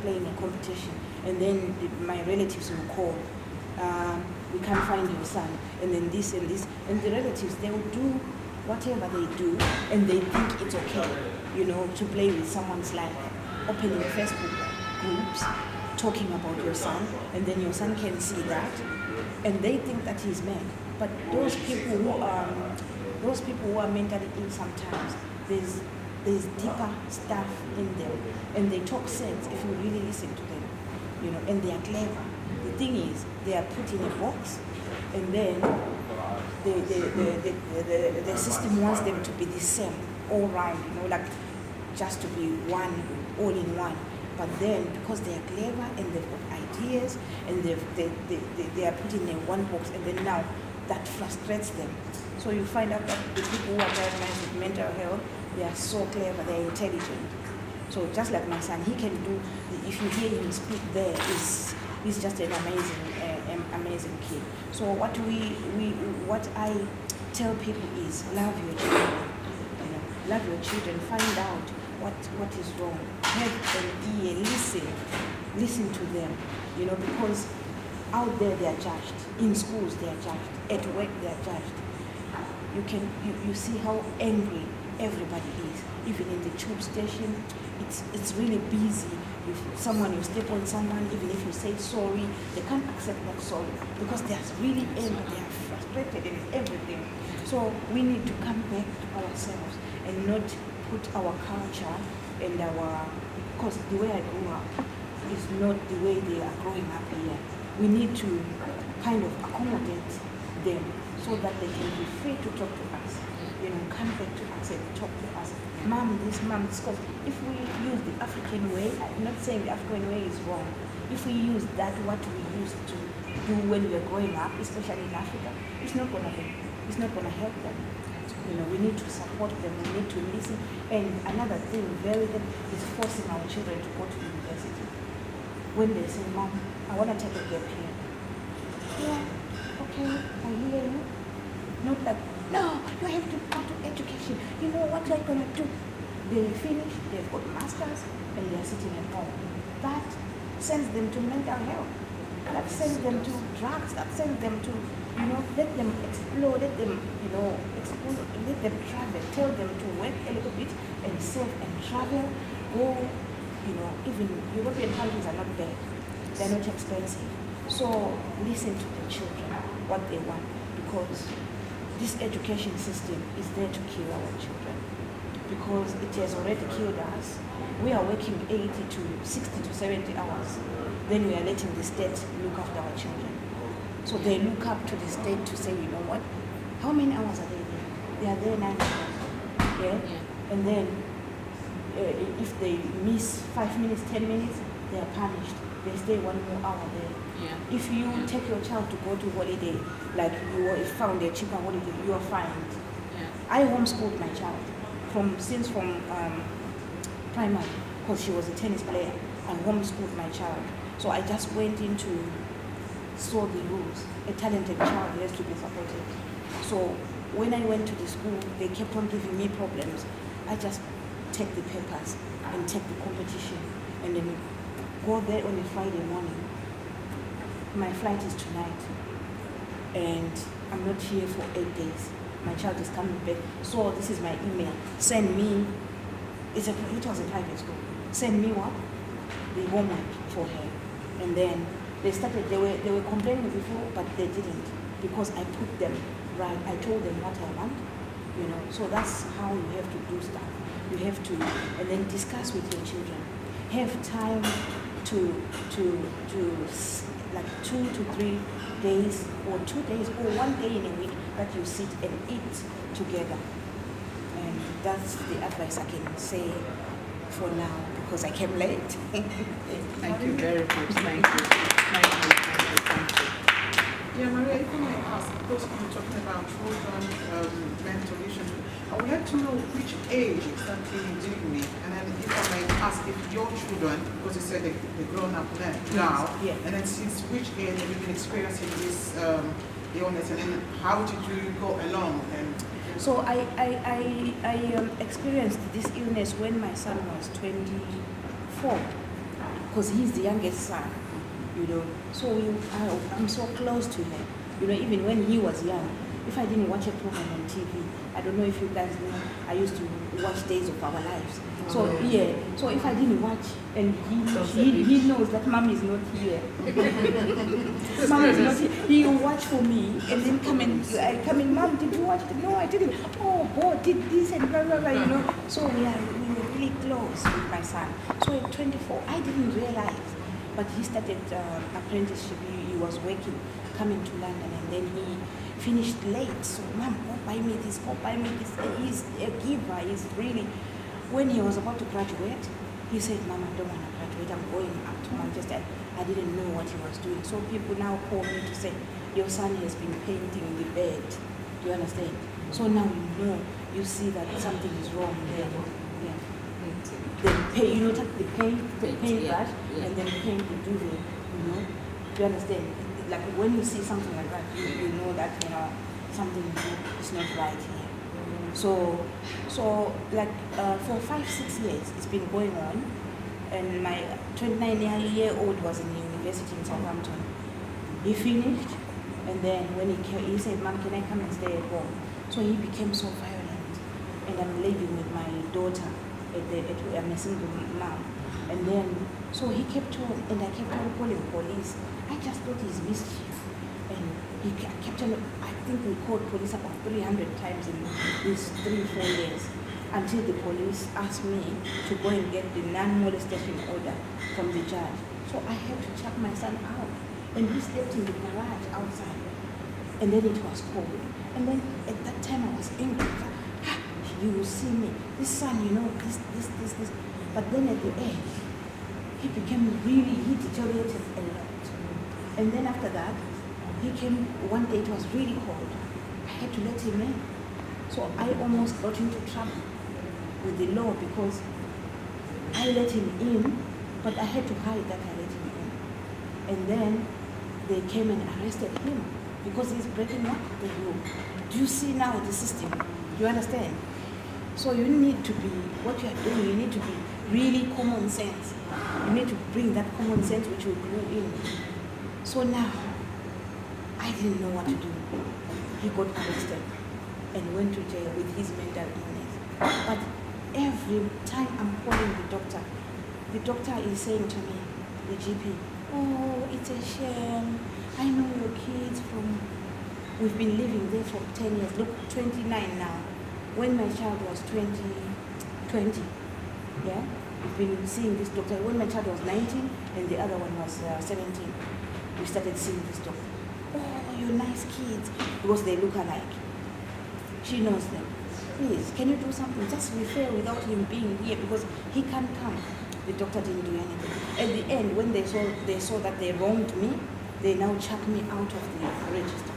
playing a competition, and then my relatives will call. We can't find your son, and then this and this, and the relatives, they will do whatever they do, and they think it's okay, to play with someone's life, opening Facebook groups, talking about your son, and then your son can see that, and they think that he's mad. But those people who are mentally ill sometimes, there's deeper stuff in them, and they talk sense if you really listen to them, and they are clever. The thing is, they are put in a box, and then the system wants them to be the same all round, like just to be one, all in one. But then, because they are clever and they've got ideas, and they are put in a one box, and then now that frustrates them. So you find out that the people who are diagnosed with mental health, they are so clever, they are intelligent. So just like my son, he can do, if you hear him speak there, he's just an amazing kid. So what I tell people is love your children. Love your children, find out what is wrong. Have an ear, listen to them, because out there they are judged. In schools they are judged. At work they are judged. You see how angry everybody is. Even in the tube station, it's really busy. If you step on someone, even if you say sorry, they can't accept that sorry because they are really angry, they are frustrated and everything. So we need to come back to ourselves and not put our culture and because the way I grew up is not the way they are growing up here. We need to kind of accommodate them so that they can be free to talk to us, come back to us and talk to us. Mom, this, because if we use the African way, I'm not saying the African way is wrong. If we use that, what we used to do when we were growing up, especially in Africa, it's not going to help them. We need to support them, we need to listen. And another thing very good is forcing our children to go to university. When they say, Mom, I want to take a gap year. Yeah, okay, I hear you. Not like, no, you have to go to education. You know what they're going to do? They finish, they've got masters, and they're sitting at home. That sends them to mental health. That sends them to drugs. That sends them to, let them explore, let them, explore, let them travel. Tell them to work a little bit and save and travel. Go, even European countries are not bad. They're not expensive. So listen to the children, what they want, because this education system is there to kill our children, because it has already killed us. We are working 80 to 60 to 70 hours. Then we are letting the state look after our children. So they look up to the state to say, you know what, how many hours are they there? They are there 9 hours. Yeah? And then if they miss 5 minutes, 10 minutes, they are punished. They stay 1 more hour there. Yeah. If you take your child to go to holiday, like you found a cheaper holiday, you are fined. Yeah. I homeschooled my child from primary, because she was a tennis player. I homeschooled my child. So I just went into, saw the rules. A talented child has to be supported. So when I went to the school, they kept on giving me problems. I just take the papers and take the competition and then go there on a Friday morning. My flight is tonight and I'm not here for 8 days. My child is coming back. So this is my email. Send me, it was a private school. Send me what? The homework for her. And then they were complaining before, but they didn't, because I put them right. I told them what I want, So that's how you have to do stuff. You have to, and then discuss with your children. Have time to like 2 to 3 days, or 2 days, or 1 day in a week that you sit and eat together. And that's the advice I can say for now, because I came late. Thank you very much. Thank you. Yeah, Maria, if I might ask, because you're talking about children, mental issues, I would like to know which age exactly you deal with, and then if I might ask if your children, because you said they're grown up now, yes. And then since which age have you been experiencing this illness, and then how did you go along? And so I experienced this illness when my son was 24. because he's the youngest son, you know. So I'm so close to him, you know. Even when he was young, if I didn't watch a program on TV, I don't know if you guys know, I used to watch Days of Our Lives. So yeah, so if I didn't watch, and he knows that mom is not here. Mom is not here. He will watch for me and then come in, Mom, did you watch it? No, I didn't. Oh, boy, did this and blah, blah, blah, you know. So we were really close with my son. So at 24, I didn't realize, but he started apprenticeship. He was working, coming to London, and then he finished late. So, Mom, go buy me this, go buy me this. And he's a giver. He's really, when he was about to graduate, he said, Mom, I don't want to graduate. I'm going up to Manchester. I didn't know what he was doing. So people now call me to say, your son has been painting the bed. Do you understand? So now you know, you see that something is wrong there. Yeah. The paint, you know, take the paint brush, and then paint the duvet, you know. Do you understand? Like when you see something like that, you know that, you know, something is not right here. So like for 5-6 years, it's been going on, and my 29-year-old was in the university in Southampton. He finished, and then when he came, he said, Mom, can I come and stay at home? So he became so violent, and I'm living with my daughter I'm a single mom. And then, so he kept on, and I kept on calling police. I just thought he's mischief. And he kept on, I think we called police about 300 times in these 3-4 years, until the police asked me to go and get the non-molestation order from the judge. So I had to chuck my son out, and he slept in the garage outside. And then it was cold. And then at that time I was angry. You will see me, this son, you know, this. But then at the end, he deteriorated a lot. And then after that, he came one day, it was really cold. I had to let him in. So I almost got into trouble with the law because I let him in, but I had to hide that I let him in. And then they came and arrested him because he's breaking up the rule. Do you see now the system? Do you understand? So you need to be, what you are doing, you need to be really common sense. You need to bring that common sense which will grow in. So now, I didn't know what to do. He got arrested and went to jail with his mental illness. But every time I'm calling the doctor is saying to me, the GP, oh, it's a shame. I know your kids we've been living there for 10 years. Look, 29 now. When my child was 20, yeah, we've been seeing this doctor. When my child was 19 and the other one was 17, we started seeing this doctor. Oh, you're nice kids, because they look alike. She knows them. Please, can you do something? Just refer without him being here, because he can't come. The doctor didn't do anything. At the end, when they saw that they wronged me, they now chucked me out of the register.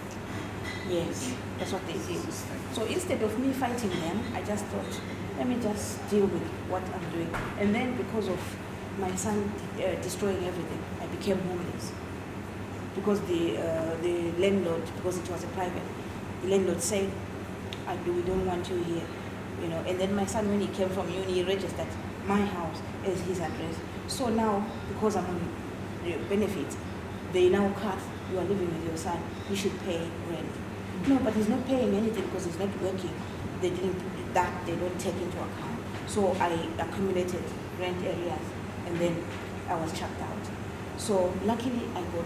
Yes, that's what they did. So instead of me fighting them, I just thought, let me just deal with what I'm doing. And then because of my son destroying everything, I became homeless. Because the landlord, because it was a private, the landlord said, we don't want you here, you know. And then my son, when he came from uni, he registered my house as his address. So now, because I'm on benefits, they now cut, you are living with your son, you should pay rent. No, but he's not paying anything because he's not working. They didn't put that, they don't take into account. So I accumulated rent areas, and then I was chucked out. So luckily I got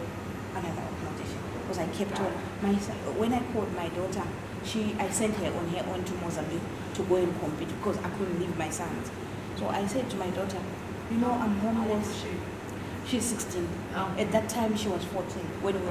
another accommodation because I kept on. When I called my daughter, I sent her on her own to Mozambique to go and compete because I couldn't leave my sons. So I said to my daughter, you know, I'm homeless. She's 16. At that time she was 14 when we